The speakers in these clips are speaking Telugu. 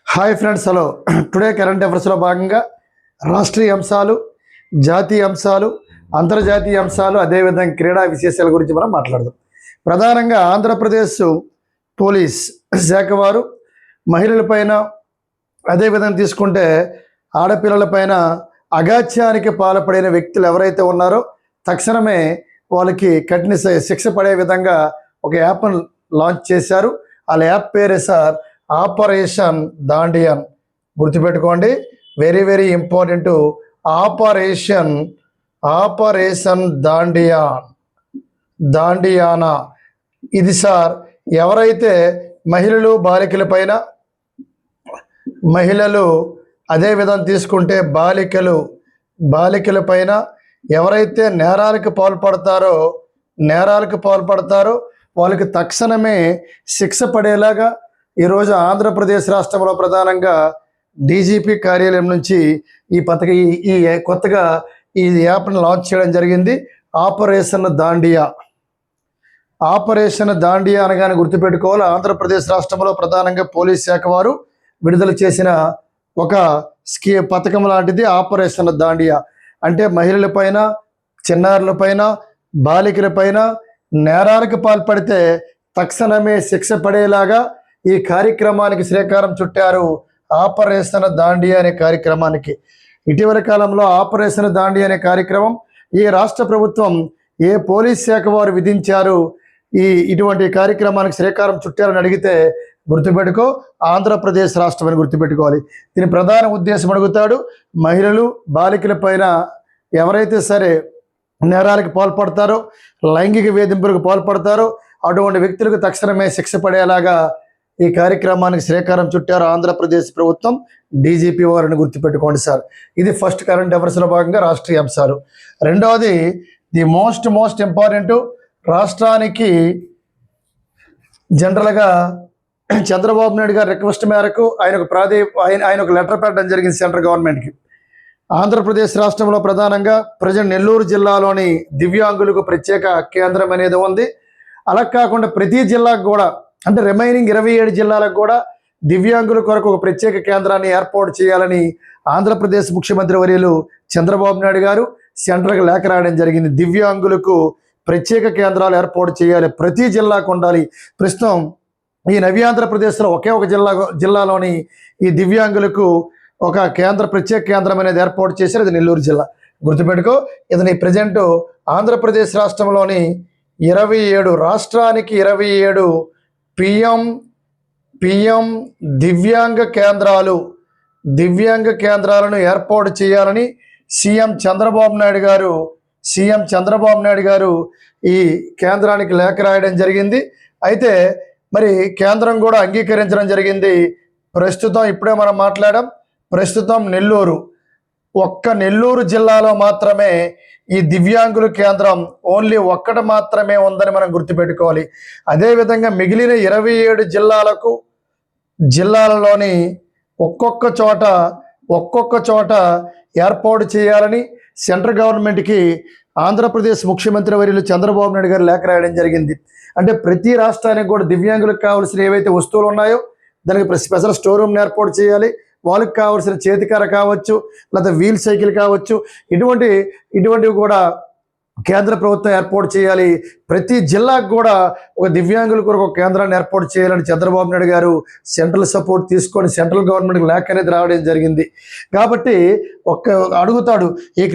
Hi friends, hello. Today current అఫైర్స్లో భాగంగా రాష్ట్రీయ అంశాలు, జాతీయ అంశాలు, అంతర్జాతీయ అంశాలు, అదేవిధంగా క్రీడా విశేషాల గురించి మనం మాట్లాడదాం. ప్రధానంగా ఆంధ్రప్రదేశ్ పోలీస్ శాఖ వారు మహిళలపైన, అదేవిధంగా తీసుకుంటే ఆడపిల్లలపైన అగాత్యానికి పాల్పడిన వ్యక్తులు ఎవరైతే ఉన్నారో తక్షణమే వాళ్ళకి కఠిన శిక్ష పడే విధంగా ఒక యాప్ను లాంచ్ చేశారు. వాళ్ళ యాప్ పేరే సార్ ఆపరేషన్ దాండియాన్. గుర్తుపెట్టుకోండి, వెరీ వెరీ ఇంపార్టెంట్. ఆపరేషన్ దాండియానా. ఇది సార్ ఎవరైతే మహిళలు అదేవిధంగా తీసుకుంటే బాలికల పైన ఎవరైతే నేరాలకు పాల్పడతారో వాళ్ళకి తక్షణమే శిక్ష పడేలాగా ఈరోజు ఆంధ్రప్రదేశ్ రాష్ట్రంలో ప్రధానంగా డీజీపీ కార్యాలయం నుంచి కొత్తగా ఈ యాప్ను లాంచ్ చేయడం జరిగింది. ఆపరేషన్ దాండియా అనగానే గుర్తుపెట్టుకోవాలి, ఆంధ్రప్రదేశ్ రాష్ట్రంలో ప్రధానంగా పోలీస్ శాఖ వారు విడుదల చేసిన ఒక పథకం లాంటిది ఆపరేషన్ దాండియా. అంటే మహిళలపైన, చిన్నారులపైన, బాలికలపైన నేరాలకు పాల్పడితే తక్షణమే శిక్ష పడేలాగా ఈ కార్యక్రమానికి శ్రీకారం చుట్టారు. ఆపరేషన్ దాండియా అనే కార్యక్రమానికి ఇటీవల కాలంలో ఆపరేషన్ దాండియా అనే కార్యక్రమం ఈ రాష్ట్ర ప్రభుత్వం ఏ పోలీస్ శాఖ వారు విధించారు, ఇటువంటి కార్యక్రమానికి శ్రీకారం చుట్టారని అడిగితే గుర్తుపెట్టుకో, ఆంధ్రప్రదేశ్ రాష్ట్రం అని గుర్తుపెట్టుకోవాలి. దీని ప్రధాన ఉద్దేశం అడుగుతాడు, మహిళలు, బాలికల పైన ఎవరైతే సరే నేరాలకు పాల్పడతారో, లైంగిక వేధింపులకు పాల్పడతారో అటువంటి వ్యక్తులకు తక్షణమే శిక్ష పడేలాగా ఈ కార్యక్రమానికి శ్రీకారం చుట్టారు ఆంధ్రప్రదేశ్ ప్రభుత్వం, డీజీపీ వారిని గుర్తుపెట్టుకోండి సార్. ఇది ఫస్ట్ కరెంట్ అఫైర్స్లో భాగంగా రాష్ట్రీయ అంశాలు. రెండవది ది మోస్ట్ ఇంపార్టెంట్. రాష్ట్రానికి జనరల్గా చంద్రబాబు నాయుడు గారి రిక్వెస్ట్ మేరకు ఆయన ఒక లెటర్ పెట్టడం జరిగింది సెంట్రల్ గవర్నమెంట్కి. ఆంధ్రప్రదేశ్ రాష్ట్రంలో ప్రధానంగా ప్రజెంట్ నెల్లూరు జిల్లాలోని దివ్యాంగులకు ప్రత్యేక కేంద్రం అనేది ఉంది. అలా కాకుండా ప్రతి జిల్లాకు కూడా, అంటే రిమైనింగ్ 27 జిల్లాలకు కూడా దివ్యాంగుల కొరకు ఒక ప్రత్యేక కేంద్రాన్ని ఏర్పాటు చేయాలని ఆంధ్రప్రదేశ్ ముఖ్యమంత్రి వర్యులు చంద్రబాబు నాయుడు గారు సెంట్రల్కి లేఖ రాయడం జరిగింది. దివ్యాంగులకు ప్రత్యేక కేంద్రాలు ఏర్పాటు చేయాలి, ప్రతి జిల్లాకు ఉండాలి. ప్రస్తుతం ఈ నవ్యాంధ్రప్రదేశ్లో ఒకే ఒక జిల్లాలోని ఈ దివ్యాంగులకు ఒక ప్రత్యేక కేంద్రం అనేది ఏర్పాటు చేశారు. ఇది నెల్లూరు జిల్లా. గుర్తుపెట్టుకో, ఇది ప్రజెంట్ ఆంధ్రప్రదేశ్ రాష్ట్రంలోని 27 రాష్ట్రానికి 27 పిఎం దివ్యాంగ కేంద్రాలను ఏర్పాటు చేయాలని సీఎం చంద్రబాబు నాయుడు గారు ఈ కేంద్రానికి లేఖ రాయడం జరిగింది. అయితే మరి కేంద్రం కూడా అంగీకరించడం జరిగింది. ఇప్పుడే మనం మాట్లాడాం, ప్రస్తుతం నెల్లూరు జిల్లాలో మాత్రమే ఈ దివ్యాంగుల కేంద్రం ఓన్లీ ఒక్కటి మాత్రమే ఉందని మనం గుర్తుపెట్టుకోవాలి. అదేవిధంగా మిగిలిన 27 జిల్లాలలోని ఒక్కొక్క చోట ఏర్పాటు చేయాలని సెంట్రల్ గవర్నమెంట్కి ఆంధ్రప్రదేశ్ ముఖ్యమంత్రి వర్యులు చంద్రబాబు నాయుడు గారు లేఖ రాయడం జరిగింది. అంటే ప్రతి రాష్ట్రానికి కూడా దివ్యాంగులకు కావాల్సిన ఏవైతే వస్తువులు ఉన్నాయో దానికి స్పెషల్ స్టోర్ రూమ్ని ఏర్పాటు చేయాలి. వాళ్ళకి కావాల్సిన చేతికర కావచ్చు, లేదా వీల్ సైకిల్ కావచ్చు, ఇటువంటివి కూడా కేంద్ర ప్రభుత్వం ఏర్పాటు చేయాలి. ప్రతి జిల్లాకు కూడా ఒక దివ్యాంగుల కొరకు ఒక కేంద్రాన్ని ఏర్పాటు చేయాలని చంద్రబాబు నాయుడు గారు సెంట్రల్ సపోర్ట్ తీసుకొని సెంట్రల్ గవర్నమెంట్కి లేఖ అనేది రావడం జరిగింది. కాబట్టి అడుగుతాడు, ఈ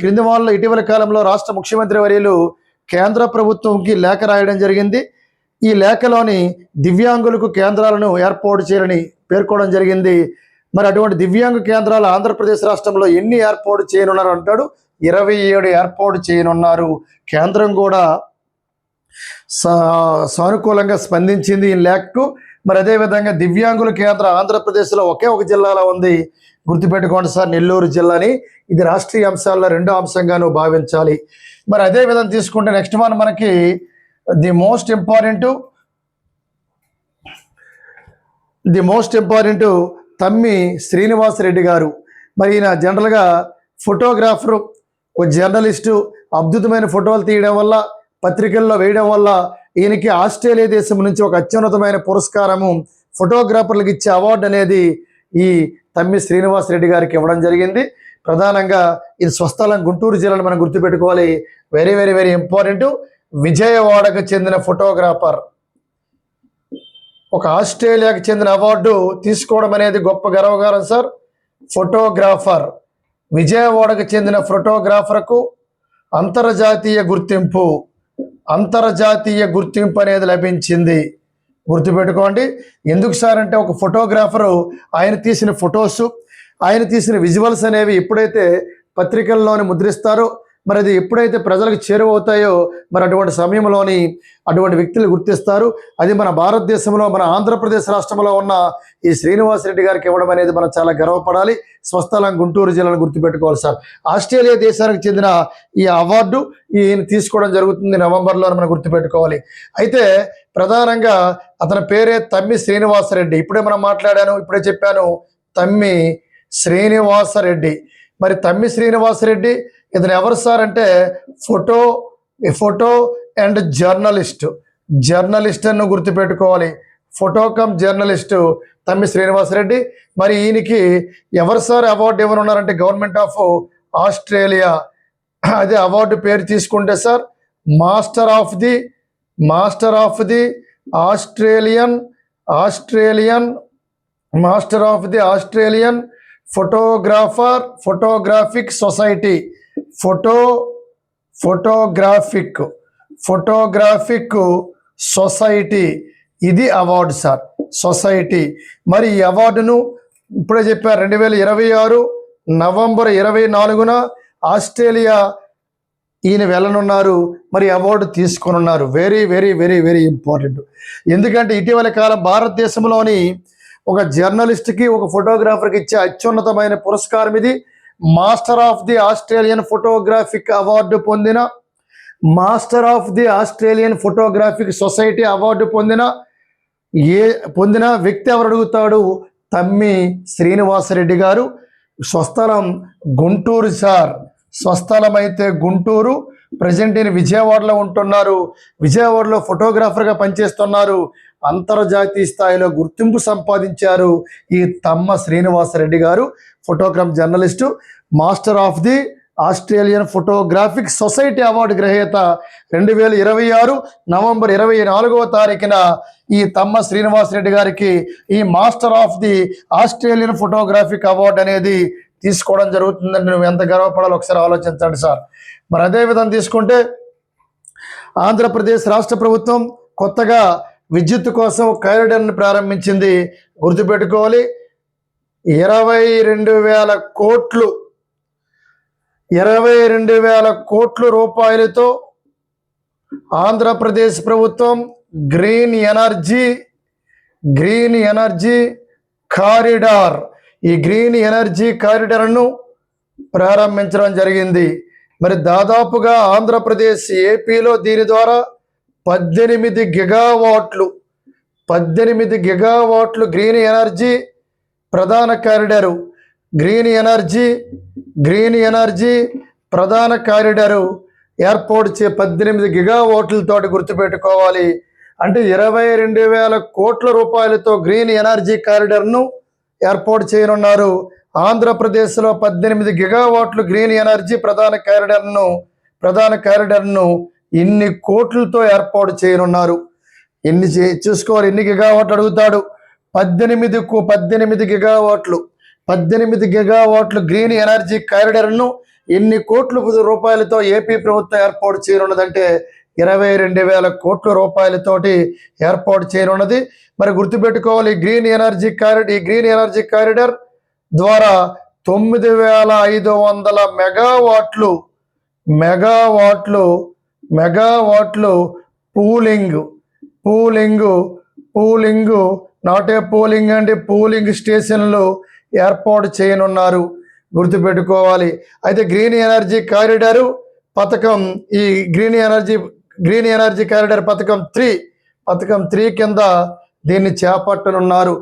క్రింది వాళ్ళలో ఇటీవల కాలంలో రాష్ట్ర ముఖ్యమంత్రి వర్యులు కేంద్ర ప్రభుత్వంకి లేఖ రాయడం జరిగింది. ఈ లేఖలోని దివ్యాంగులకు కేంద్రాలను ఏర్పాటు చేయాలని పేర్కోవడం జరిగింది. మరి అటువంటి దివ్యాంగ కేంద్రాలు ఆంధ్రప్రదేశ్ రాష్ట్రంలో ఎన్ని ఏర్పాటు చేయనున్నారు అంటాడు. 27 ఏర్పాటు చేయనున్నారు. కేంద్రం కూడా సానుకూలంగా స్పందించింది ఈ లేఖకు. మరి అదేవిధంగా దివ్యాంగుల కేంద్రం ఆంధ్రప్రదేశ్లో ఒకే ఒక జిల్లాలో ఉంది. గుర్తుపెట్టుకోండి సార్, నెల్లూరు జిల్లాని. ఇది రాష్ట్రీయ అంశాల్లో రెండో అంశంగా నువ్వు భావించాలి. మరి అదేవిధంగా తీసుకుంటే నెక్స్ట్ మనకి ది మోస్ట్ ఇంపార్టెంట్ తమ్మి శ్రీనివాసరెడ్డి గారు. మరి ఈయన జనరల్గా ఫోటోగ్రాఫరు, ఒక జర్నలిస్టు. అద్భుతమైన ఫోటోలు తీయడం వల్ల, పత్రికల్లో వేయడం వల్ల ఈయనకి ఆస్ట్రేలియా దేశం నుంచి ఒక అత్యున్నతమైన పురస్కారము ఫోటోగ్రాఫర్లకు ఇచ్చే అవార్డు అనేది ఈ తమ్మి శ్రీనివాస్ రెడ్డి గారికి ఇవ్వడం జరిగింది. ప్రధానంగా ఇది స్వస్థలం గుంటూరు జిల్లాలో మనం గుర్తుపెట్టుకోవాలి. Very very very important. విజయవాడకు చెందిన ఫోటోగ్రాఫర్ ఒక ఆస్ట్రేలియాకి చెందిన అవార్డు తీసుకోవడం అనేది గొప్ప గర్వకారం సార్. ఫోటోగ్రాఫర్ విజయవాడకు చెందిన ఫోటోగ్రాఫర్కు అంతర్జాతీయ గుర్తింపు అనేది లభించింది. గుర్తుపెట్టుకోండి. ఎందుకు సార్ అంటే ఒక ఫోటోగ్రాఫరు ఆయన తీసిన ఫొటోస్, ఆయన తీసిన విజువల్స్ అనేవి ఎప్పుడైతే పత్రికల్లోని ముద్రిస్తారో, మరి అది ఎప్పుడైతే ప్రజలకు చేరువవుతాయో, మరి అటువంటి సమయంలోని అటువంటి వ్యక్తులు గుర్తిస్తారు. అది మన భారతదేశంలో, మన ఆంధ్రప్రదేశ్ రాష్ట్రంలో ఉన్న ఈ శ్రీనివాస్ రెడ్డి గారికి ఇవ్వడం అనేది మనం చాలా గర్వపడాలి. స్వస్థలం గుంటూరు జిల్లాను గుర్తుపెట్టుకోవాలి సార్. ఆస్ట్రేలియా దేశానికి చెందిన ఈ అవార్డు ఈయన తీసుకోవడం జరుగుతుంది నవంబర్లో, మనం గుర్తుపెట్టుకోవాలి. అయితే ప్రధానంగా అతని పేరే తమ్మి శ్రీనివాసరెడ్డి. ఇప్పుడే మనం మాట్లాడాను, ఇప్పుడే చెప్పాను, తమ్మి శ్రీనివాసరెడ్డి. మరి తమ్మి శ్రీనివాసరెడ్డి ఇతను ఎవరు సార్ అంటే ఫోటో అండ్ జర్నలిస్ట్ అని గుర్తుపెట్టుకోవాలి. ఫోటో కమ్ జర్నలిస్ట్ తమ్మి శ్రీనివాసరెడ్డి. మరి ఈయనకి ఎవరు సార్ అవార్డు ఇవ్వనున్నారంటే గవర్నమెంట్ ఆఫ్ ఆస్ట్రేలియా. అదే అవార్డు పేరు తీసుకుంటే sir master of the Australian photographic society. Photographic society ఇది అవార్డు సార్, సొసైటీ. మరి ఈ అవార్డును ఇప్పుడే చెప్పారు 2026 నవంబర్ 24న ఆస్ట్రేలియా ఈయన వెళ్ళనున్నారు. మరి అవార్డు తీసుకొనున్నారు. Very very very very important. ఎందుకంటే ఇటీవల కాలం భారతదేశంలోని ఒక జర్నలిస్ట్కి, ఒక ఫోటోగ్రాఫర్కి ఇచ్చే అత్యున్నతమైన పురస్కారం ఇది. Master of the Australian photographic award పొందిన, master of the Australian photographic society award పొందిన వ్యక్తి ఎవరు అడుగుతాడు? తమ్మి శ్రీనివాసరెడ్డి గారు. స్వస్థలం గుంటూరు సార్. స్వస్థలం అయితే గుంటూరు. ప్రజెంట్ ఈయన విజయవాడలో ఉంటున్నారు. విజయవాడలో ఫోటోగ్రాఫర్గా పనిచేస్తున్నారు. అంతర్జాతీయ స్థాయిలో గుర్తింపు సంపాదించారు ఈ తమ్మ శ్రీనివాసరెడ్డి గారు. Photograph journalist, master of the Australian photographic society award గ్రహీత. 2026 నవంబర్ 24వ తారీఖున ఈ తమ్మ శ్రీనివాసరెడ్డి గారికి ఈ master of the Australian photographic award అనేది తీసుకోవడం జరుగుతుందని నువ్వు ఎంత గర్వపడాలో ఒకసారి ఆలోచించండి సార్. మరి అదేవిధంగా తీసుకుంటే ఆంధ్రప్రదేశ్ రాష్ట్ర ప్రభుత్వం కొత్తగా విద్యుత్ కోసం కారిడార్ని ప్రారంభించింది. గుర్తుపెట్టుకోవాలి. 22,000 కోట్ల రూపాయలతో ఆంధ్రప్రదేశ్ ప్రభుత్వం గ్రీన్ ఎనర్జీ కారిడార్, ఈ గ్రీన్ ఎనర్జీ కారిడార్ను ప్రారంభించడం జరిగింది. మరి దాదాపుగా ఆంధ్రప్రదేశ్, ఏపీలో దీని ద్వారా 18 గిగావాట్లు గ్రీన్ ఎనర్జీ ప్రధాన కారిడారు, గ్రీన్ ఎనర్జీ ప్రధాన కారిడారు ఏర్పాటు 18 గిగావాట్లతోటి గుర్తుపెట్టుకోవాలి. అంటే 22,000 కోట్ల రూపాయలతో గ్రీన్ ఎనర్జీ కారిడార్ను ఏర్పాటు చేయనున్నారు. ఆంధ్రప్రదేశ్లో 18 గిగావాట్లు గ్రీన్ ఎనర్జీ ప్రధాన కారిడార్ను ఇన్ని కోట్లతో ఏర్పాటు చేయనున్నారు. చూసుకోవాలి, ఎన్ని గిగావాట్లు అడుగుతాడు. 18 గిగావాట్లు గ్రీన్ ఎనర్జీ కారిడార్ను ఎన్ని కోట్ల రూపాయలతో ఏపీ ప్రభుత్వం ఏర్పాటు చేయనున్నదంటే 22,000 కోట్ల రూపాయలతోటి ఏర్పాటు చేయనున్నది. మరి గుర్తుపెట్టుకోవాలి, ఈ గ్రీన్ ఎనర్జీ కారిడార్ ద్వారా 9,500 మెగావాట్లు పూలింగ్ స్టేషన్లు ఏర్పాటు చేయనున్నారు. గుర్తుపెట్టుకోవాలి. అయితే గ్రీన్ ఎనర్జీ కారిడారు పథకం, ఈ గ్రీన్ ఎనర్జీ కారిడార్ పథకం 3 కింద దీన్ని చేపట్టనున్నారు.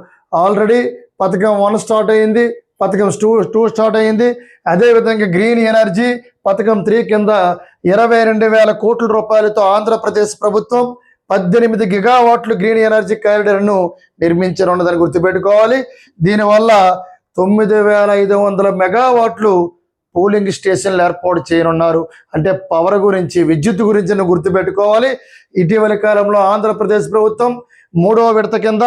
ఆల్రెడీ పథకం 1 స్టార్ట్ అయింది, పథకం 2 స్టార్ట్ అయింది. అదేవిధంగా గ్రీన్ ఎనర్జీ పథకం 3 కింద 22,000 కోట్ల రూపాయలతో ఆంధ్రప్రదేశ్ ప్రభుత్వం 18 గిగావాట్లు గ్రీన్ ఎనర్జీ కారిడార్ను నిర్మించనున్నదని గుర్తుపెట్టుకోవాలి. దీనివల్ల 9,500 మెగావాట్లు కూలింగ్ స్టేషన్లు ఏర్పాటు చేయనున్నారు. అంటే పవర్ గురించి, విద్యుత్ గురించి గుర్తుపెట్టుకోవాలి. ఇటీవలి కాలంలో ఆంధ్రప్రదేశ్ ప్రభుత్వం 3వ విడత కింద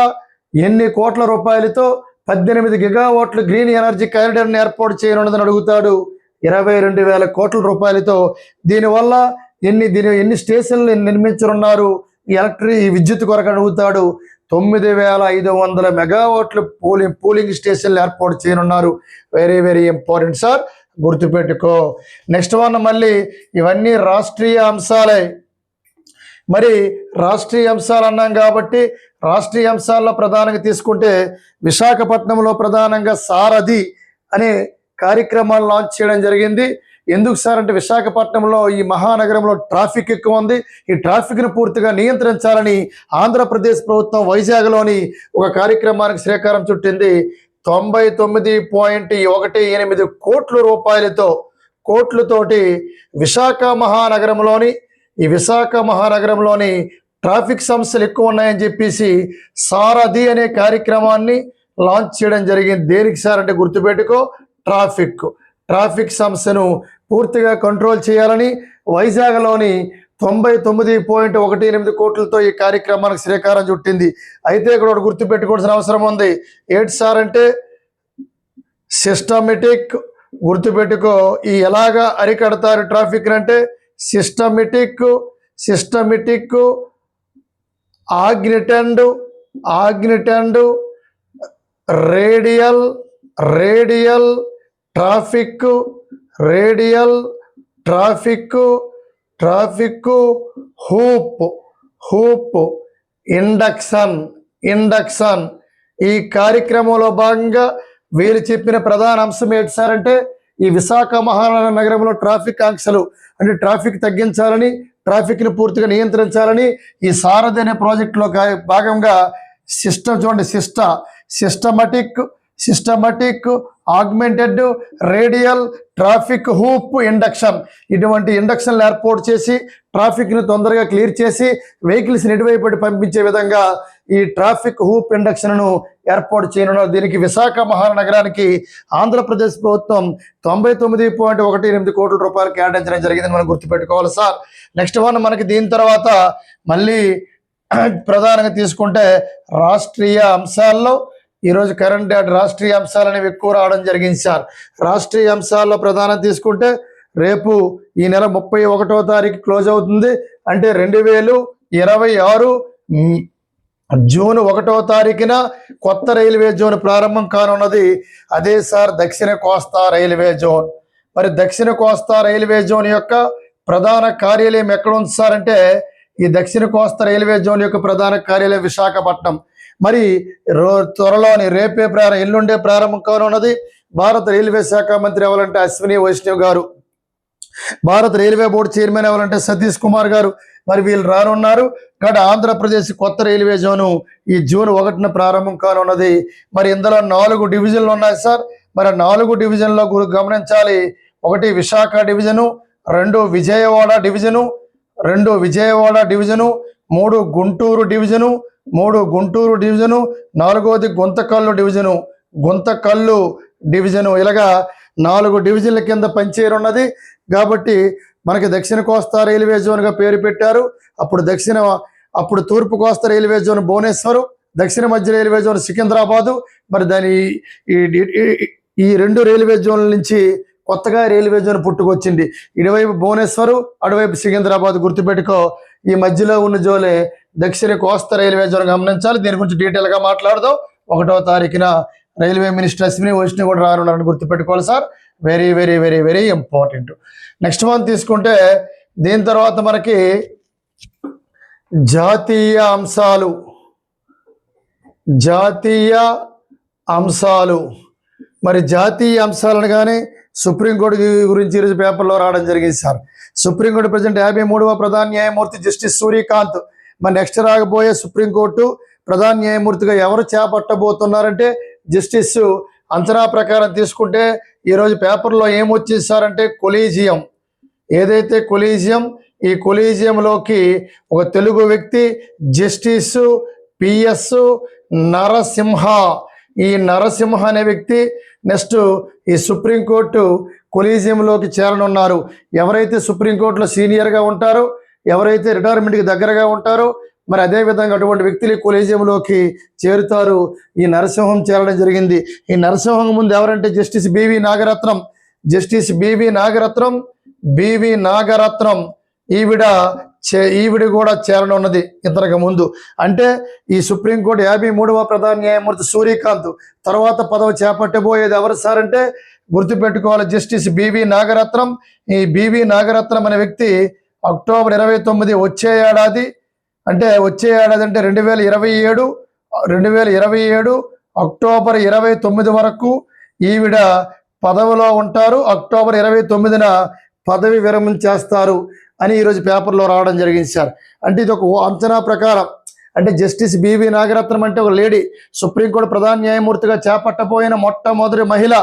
ఎన్ని కోట్ల రూపాయలతో 18 గిగావాట్లు గ్రీన్ ఎనర్జీ కారిడార్ని ఏర్పాటు చేయనున్నదని అడుగుతాడు. 22,000 కోట్ల రూపాయలతో. దీనివల్ల ఎన్ని స్టేషన్లు నిర్మించనున్నారు ఈ విద్యుత్ కొరకు అడుగుతాడు. 9,500 మెగావాట్లు పూలింగ్ స్టేషన్లు ఏర్పాటు చేయనున్నారు. వెరీ వెరీ ఇంపార్టెంట్ సార్, గుర్తుపెట్టుకో. నెక్స్ట్ వన్, మళ్ళీ ఇవన్నీ రాష్ట్రీయ అంశాలే. మరి రాష్ట్రీయ అంశాలు అన్నాం కాబట్టి రాష్ట్రీయ అంశాల్లో ప్రధానంగా తీసుకుంటే విశాఖపట్నంలో ప్రధానంగా సారథి అనే కార్యక్రమాలు లాంచ్ చేయడం జరిగింది. ఎందుకు సార్ అంటే విశాఖపట్నంలో ఈ మహానగరంలో ట్రాఫిక్ ఎక్కువ ఉంది. ఈ ట్రాఫిక్ను పూర్తిగా నియంత్రించాలని ఆంధ్రప్రదేశ్ ప్రభుత్వం వైజాగ్లోని ఒక కార్యక్రమానికి శ్రీకారం చుట్టింది. 99.18 కోట్ల కోట్లతోటి విశాఖ మహానగరంలోని ట్రాఫిక్ సమస్యలు ఎక్కువ ఉన్నాయని చెప్పేసి సారథి అనే కార్యక్రమాన్ని లాంచ్ చేయడం జరిగింది. దేనికి సార్ అంటే గుర్తుపెట్టుకో, ట్రాఫిక్ సమస్యను పూర్తిగా కంట్రోల్ చేయాలని వైజాగ్లోని 99.18 కోట్లతో ఈ కార్యక్రమానికి శ్రీకారం చుట్టింది. అయితే ఇక్కడ ఒకటి గుర్తుపెట్టుకోవాల్సిన అవసరం ఉంది. ఏంటి సార్ అంటే సిస్టమేటిక్. గుర్తుపెట్టుకో, ఈ ఎలాగా అరికడతారు ట్రాఫిక్ అంటే సిస్టమేటిక్, ఆగ్నిటెండ్, రేడియల్ ట్రాఫిక్, హూప్, ఇండక్షన్. ఈ కార్యక్రమంలో భాగంగా వీరు చెప్పిన ప్రధాన అంశం ఏంటి సార్ అంటే ఈ విశాఖ మహానగరంలో ట్రాఫిక్ ఆంక్షలు అంటే ట్రాఫిక్ తగ్గించాలని, ట్రాఫిక్ని పూర్తిగా నియంత్రించాలని ఈ సారథి అనే ప్రాజెక్టులో భాగంగా systematic, augmented, radial, traffic hoop, induction. ఇటువంటి ఇండక్షన్లు ఏర్పాటు చేసి ట్రాఫిక్ని తొందరగా క్లియర్ చేసి వెహికల్స్ ఇటువైపు పంపించే విధంగా ఈ ట్రాఫిక్ హూప్ ఇండక్షన్ను ఏర్పాటు చేయనున్నారు. దీనికి విశాఖ మహానగరానికి ఆంధ్రప్రదేశ్ ప్రభుత్వం 99.18 కోట్ల రూపాయలు కేటాయించడం జరిగిందని మనం గుర్తుపెట్టుకోవాలి సార్. నెక్స్ట్ వన్, మనకి దీని తర్వాత మళ్ళీ ప్రధానంగా తీసుకుంటే రాష్ట్రీయ అంశాల్లో ఈరోజు కరెంట్ రాష్ట్రీయ అంశాలు అనేవి ఎక్కువ రావడం జరిగింది సార్. రాష్ట్రీయ అంశాల్లో ప్రధానం తీసుకుంటే రేపు ఈ నెల 31వ తారీఖు క్లోజ్ అవుతుంది. అంటే 2026 జూన్ 1వ తారీఖున కొత్త రైల్వే జోన్ ప్రారంభం కానున్నది. అదే సార్ దక్షిణ కోస్తా రైల్వే జోన్. మరి దక్షిణ కోస్తా రైల్వే జోన్ యొక్క ప్రధాన కార్యాలయం ఎక్కడ ఉంది సార్ అంటే ఈ దక్షిణ కోస్తా రైల్వే జోన్ యొక్క ప్రధాన కార్యాలయం విశాఖపట్నం. మరి త్వరలోని ఎల్లుండే ప్రారంభం కానున్నది. భారత రైల్వే శాఖ మంత్రి ఎవరంటే అశ్విని వైష్ణవ్ గారు, భారత రైల్వే బోర్డు చైర్మన్ ఎవరంటే సతీష్ కుమార్ గారు. మరి వీళ్ళు రానున్నారు. కాబట్టి ఆంధ్రప్రదేశ్ కొత్త రైల్వే జోను ఈ జూన్ 1న ప్రారంభం కానున్నది. మరి ఇందులో 4 డివిజన్లు ఉన్నాయి సార్. మరి 4 డివిజన్లో గమనించాలి. 1 Visakha division, 2 Vijayawada division, 3 Guntur division, 4వది గుంతకల్లు డివిజను. ఇలాగా 4 డివిజన్ల కింద పనిచేయనున్నది. కాబట్టి మనకి దక్షిణ కోస్తా రైల్వే జోన్గా పేరు పెట్టారు. అప్పుడు తూర్పు కోస్తా రైల్వే జోన్ భువనేశ్వరు, దక్షిణ మధ్య రైల్వే జోన్ సికింద్రాబాదు. మరి ఈ 2 రైల్వే జోన్ల నుంచి కొత్తగా రైల్వే జోన్ పుట్టుకొచ్చింది. ఇటువైపు భువనేశ్వరు, అటువైపు సికింద్రాబాద్. గుర్తుపెట్టుకో, ఈ మధ్యలో ఉన్న జోనే దక్షిణ కోస్తా రైల్వే జోన్. గమనించాలి. దీని గురించి డీటెయిల్గా మాట్లాడదాం. 1వ తారీఖున రైల్వే మినిస్టర్ అశ్విని వైష్ణవ్ కూడా రానున్నారని గుర్తుపెట్టుకోవాలి sir. Very very very very important. Next one తీసుకుంటే దీని తర్వాత మనకి జాతీయ అంశాలు. మరి జాతీయ అంశాలను కానీ సుప్రీంకోర్టు గురించి ఈరోజు పేపర్లో రావడం జరిగింది సార్. సుప్రీంకోర్టు ప్రెసిడెంట్ 53వ ప్రధాన న్యాయమూర్తి జస్టిస్ సూర్యకాంత్. మరి నెక్స్ట్ రాకపోయే సుప్రీంకోర్టు ప్రధాన న్యాయమూర్తిగా ఎవరు చేపట్టబోతున్నారంటే జస్టిస్. అంచనా ప్రకారం తీసుకుంటే ఈరోజు పేపర్లో ఏమొచ్చేసారంటే కొలీజియం. ఏదైతే కొలీజియం ఈ కొలీజియంలోకి ఒక తెలుగు వ్యక్తి జస్టిస్ పిఎస్ నరసింహ, ఈ నరసింహ అనే వ్యక్తి నెక్స్ట్ ఈ సుప్రీంకోర్టు కొలీజియంలోకి చేరనున్నారు. ఎవరైతే సుప్రీంకోర్టులో సీనియర్గా ఉంటారో, ఎవరైతే రిటైర్మెంట్కి దగ్గరగా ఉంటారో, మరి అదేవిధంగా అటువంటి వ్యక్తులు కొలీజియంలోకి చేరుతారు. ఈ నరసింహం చేరడం జరిగింది. ఈ నరసింహం ముందు ఎవరంటే justice BV Nagarathnam, justice BV Nagarathnam ఈవిడ కూడా చేరనున్నది ఇతనికి ముందు. అంటే ఈ సుప్రీంకోర్టు 53వ ప్రధాన న్యాయమూర్తి సూర్యకాంత్ తర్వాత పదవి చేపట్టబోయేది ఎవరు సార్ అంటే గుర్తుపెట్టుకోవాలి, జస్టిస్ బివి నాగరత్నం. ఈ బివి నాగరత్నం అనే వ్యక్తి అక్టోబర్ 29 వచ్చే ఏడాది అంటే 2027 అక్టోబర్ 29 వరకు ఈవిడ పదవిలో ఉంటారు. అక్టోబర్ 29న పదవి విరమణ చేస్తారు అని ఈరోజు పేపర్లో రావడం జరిగింది సార్. అంటే ఇది ఒక అంచనా ప్రకారం. అంటే జస్టిస్ బివి నాగరత్నం అంటే ఒక లేడీ, సుప్రీంకోర్టు ప్రధాన న్యాయమూర్తిగా చేపట్టబోయిన మొట్టమొదటి మహిళ.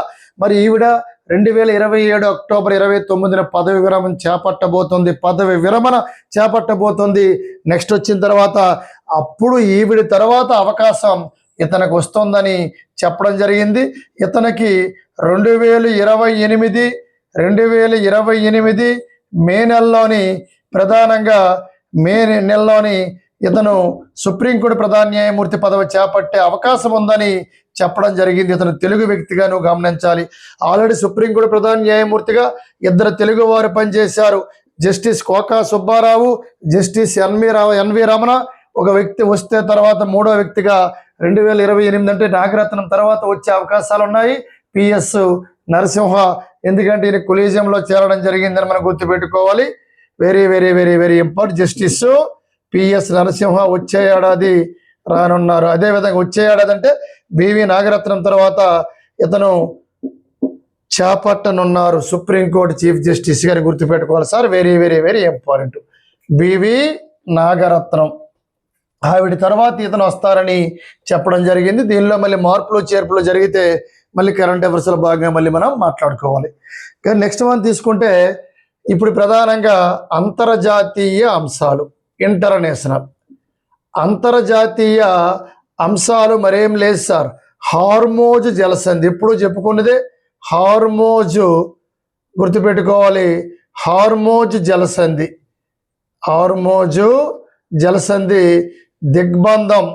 మరి ఈవిడ 2027 అక్టోబర్ 29న పదవి విరమణ చేపట్టబోతుంది. నెక్స్ట్ వచ్చిన తర్వాత అప్పుడు ఈవిడ తర్వాత అవకాశం ఇతనికి వస్తుందని చెప్పడం జరిగింది. ఇతనికి 2028 మే నెలలోని ఇతను సుప్రీంకోర్టు ప్రధాన న్యాయమూర్తి పదవి చేపట్టే అవకాశం ఉందని చెప్పడం జరిగింది. ఇతను తెలుగు వ్యక్తిగా నువ్వు గమనించాలి. ఆల్రెడీ సుప్రీంకోర్టు ప్రధాన న్యాయమూర్తిగా ఇద్దరు తెలుగు వారు పనిచేశారు. Justice Koka Subbarao, justice NV Ramana. ఒక వ్యక్తి వస్తే తర్వాత మూడో వ్యక్తిగా 2028 అంటే నాగరత్నం తర్వాత వచ్చే అవకాశాలు ఉన్నాయి పిఎస్ నరసింహ. ఎందుకంటే ఈయన కొలీజియంలో చేరడం జరిగిందని మనం గుర్తుపెట్టుకోవాలి. Very very very very important. Justice PS Narasimha వచ్చే ఏడాది రానున్నారు. అదేవిధంగా వచ్చే ఏడాది అంటే బివి నాగరత్నం తర్వాత ఇతను చేపట్టనున్నారు సుప్రీంకోర్టు చీఫ్ జస్టిస్ గారి. గుర్తుపెట్టుకోవాలి sir, very very very important. BV Nagarathnam ఆవిడ తర్వాత ఇతను వస్తారని చెప్పడం జరిగింది. దీనిలో మళ్ళీ మార్పులు చేర్పులు జరిగితే మళ్ళీ కరెంట్ అఫైర్స్లో భాగంగా మళ్ళీ మనం మాట్లాడుకోవాలి. కానీ నెక్స్ట్ మనం తీసుకుంటే ఇప్పుడు ప్రధానంగా అంతర్జాతీయ అంశాలు, ఇంటర్నేషనల్ అంతర్జాతీయ అంశాలు మరేం లేదు సార్. హార్మోజ్ జలసంధి ఎప్పుడు చెప్పుకున్నదే. హార్మోజు గుర్తుపెట్టుకోవాలి. హార్మోజ్ జలసంధి దిగ్బంధనం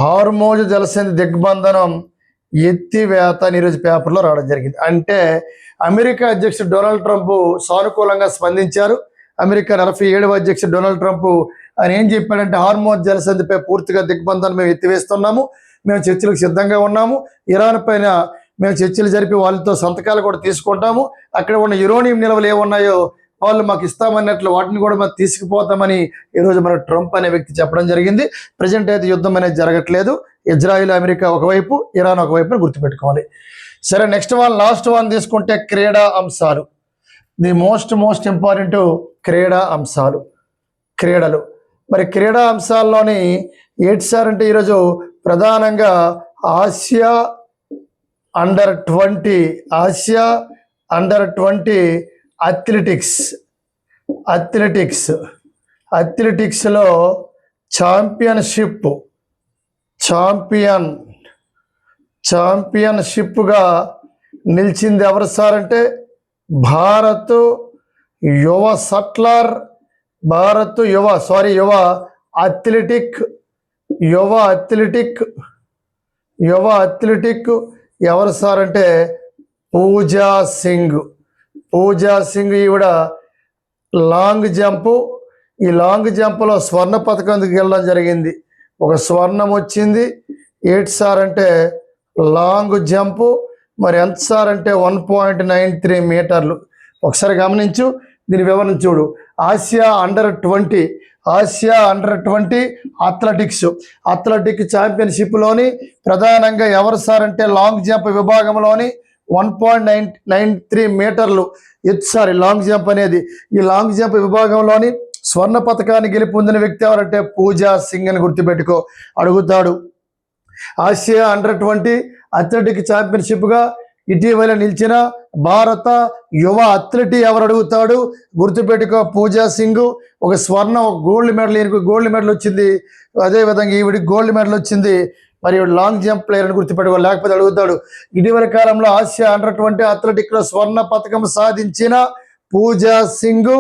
హార్మోజ్ జలసంధి దిగ్బంధనం ఎత్తివేత అని ఈరోజు పేపర్లో రావడం జరిగింది. అంటే అమెరికా అధ్యక్షుడు డొనాల్డ్ ట్రంప్ సానుకూలంగా స్పందించారు. అమెరికా 47వ అధ్యక్షుడు డొనాల్డ్ ట్రంప్ ఆయన ఏం చెప్పాడంటే హార్మోజ్ జలసంధిపై పూర్తిగా దిగ్బంధనం మేము ఎత్తివేస్తున్నాము, మేము చర్చలకు సిద్ధంగా ఉన్నాము, ఇరాన్ పైన మేము చర్చలు జరిపి వాళ్ళతో సంతకాలు కూడా తీసుకుంటాము, అక్కడ ఉన్న యురేనియం నిల్వలు ఏమున్నాయో వాళ్ళు మాకు ఇస్తామన్నట్లు వాటిని కూడా మనం తీసుకుపోతామని ఈరోజు మన ట్రంప్ అనే వ్యక్తి చెప్పడం జరిగింది. ప్రజెంట్ అయితే యుద్ధం అనేది జరగట్లేదు. ఇజ్రాయిల్ అమెరికా ఒకవైపు, ఇరాన్ ఒకవైపు గుర్తుపెట్టుకోవాలి. సరే, నెక్స్ట్ లాస్ట్ వన్ తీసుకుంటే క్రీడా అంశాలు. ది మోస్ట్ ఇంపార్టెంట్ క్రీడలు. మరి క్రీడా అంశాల్లోని ఏంటి సార్ అంటే ఈరోజు ప్రధానంగా ఆసియా అండర్ 20 అథ్లెటిక్స్లో ఛాంపియన్షిప్గా నిలిచింది ఎవరు సార్ అంటే భారత్ యువ అథ్లెటిక్ ఎవరు సార్ అంటే పూజా సింగ్. ఈవిడ లాంగ్ జంప్, ఈ లాంగ్ జంప్లో స్వర్ణ పథకం వెళ్ళడం జరిగింది. ఒక స్వర్ణం వచ్చింది. ఏంటి సార్ అంటే లాంగ్ జంప్. మరి ఎంత సార్ అంటే 1.93 మీటర్లు. ఒకసారి గమనించు, దీని వివరణ చూడు. ఆసియా అండర్ 20 అథ్లెటిక్ ఛాంపియన్షిప్లోని ప్రధానంగా ఎవరు సార్ అంటే లాంగ్ జంప్ విభాగంలోని 1.93 మీటర్లు ఎత్తుసారి లాంగ్ జంప్ అనేది. ఈ లాంగ్ జంప్ విభాగంలోని స్వర్ణ పథకాన్ని గెలుపొందిన వ్యక్తి ఎవరంటే పూజా సింగ్ అని గుర్తుపెట్టుకో. అడుగుతాడు ఆసియా అండర్ 20 అథ్లెటిక్ ఛాంపియన్షిప్గా ఇటీవల నిలిచిన భారత యువ అథ్లెట్ ఎవరు అడుగుతాడు? గుర్తుపెట్టుకో, పూజా సింగ్. ఒక స్వర్ణ, ఒక గోల్డ్ మెడల్, ఈయనకు గోల్డ్ మెడల్ వచ్చింది. అదేవిధంగా ఈవిడికి గోల్డ్ మెడల్ వచ్చింది. మరి ఈవిడ లాంగ్ జంప్ ప్లేయర్ అని గుర్తుపెట్టుకో, లేకపోతే అడుగుతాడు. ఇటీవల కాలంలో ఆసియా అండర్-20 అథ్లెటిక్లో స్వర్ణ పథకం సాధించిన పూజా సింగ్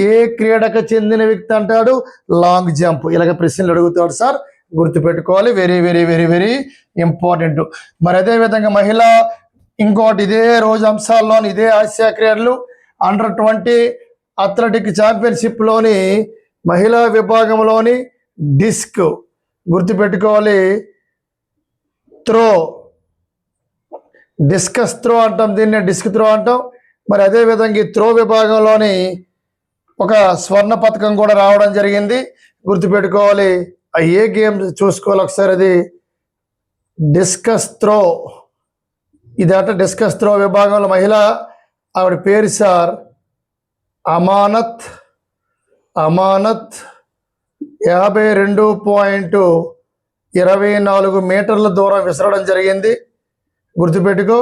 ఏ క్రీడకు చెందిన వ్యక్తి అంటాడు? Long jump. ఇలాగ ప్రశ్నలు అడుగుతాడు సార్, గుర్తుపెట్టుకోవాలి. Very very very very important. మరి అదేవిధంగా మహిళా, ఇంకోటి ఇదే రోజు అంశాల్లోని ఇదే ఆసియా క్రీడలు అండర్-20 అథ్లెటిక్ ఛాంపియన్షిప్లోని మహిళా విభాగంలోని డిస్క్, గుర్తుపెట్టుకోవాలి, త్రో, డిస్కస్ త్రో అంటాం, దీన్ని డిస్క్ త్రో అంటాం. మరి అదేవిధంగా ఈ త్రో విభాగంలోని ఒక స్వర్ణ పథకం కూడా రావడం జరిగింది. గుర్తుపెట్టుకోవాలి. ఏ గేమ్ చూసుకోవాలి ఒకసారి, అది డిస్కస్ త్రో. ఇదట డిస్కస్ త్రో విభాగంలో మహిళ, ఆవిడ పేరు సార్ అమానత్ 52.24 మీటర్ల దూరం విసరడం జరిగింది. గుర్తుపెట్టుకో,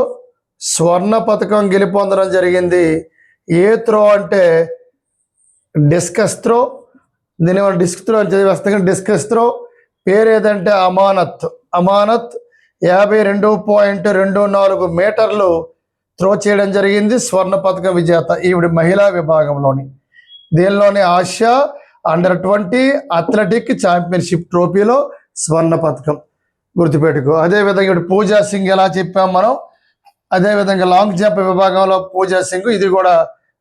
స్వర్ణ పథకం గెలుపొందడం జరిగింది. ఏ త్రో అంటే డిస్కస్ త్రో. దీని వల్ల డిస్క్ త్రో అని చదివేస్తాం, డిస్కస్ త్రో. పేరు ఏదంటే అమానత్ 52.24 మీటర్లు త్రో చేయడం జరిగింది. స్వర్ణ పథక విజేత ఈవిడ మహిళా విభాగంలోని. దీనిలోని ఆసియా అండర్-20 అథ్లెటిక్ ఛాంపియన్షిప్ ట్రోఫీలో స్వర్ణ పథకం, గుర్తుపెట్టుకో. అదేవిధంగా ఇప్పుడు పూజా సింగ్ ఎలా చెప్పాం మనం, అదేవిధంగా లాంగ్ జంప్ విభాగంలో పూజా సింగ్, ఇది కూడా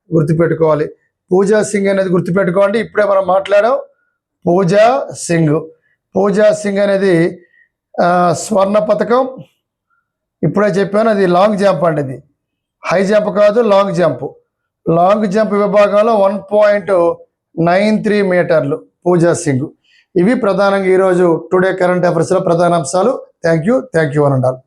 గుర్తుపెట్టుకోవాలి. పూజా సింగ్ అనేది గుర్తుపెట్టుకోండి. ఇప్పుడే మనం మాట్లాడాం పూజా సింగ్. పూజా సింగ్ అనేది స్వర్ణ పథకం, ఇప్పుడే చెప్పాను. అది లాంగ్ జంప్ అండి, అది హై జంప్ కాదు, లాంగ్ జంప్. లాంగ్ జంప్ విభాగంలో 1.93 మీటర్లు పూజా సింగ్. ఇవి ప్రధానంగా ఈరోజు టుడే కరెంట్ అఫైర్స్లో ప్రధాన అంశాలు. థ్యాంక్ యూ అని ఉండాలి.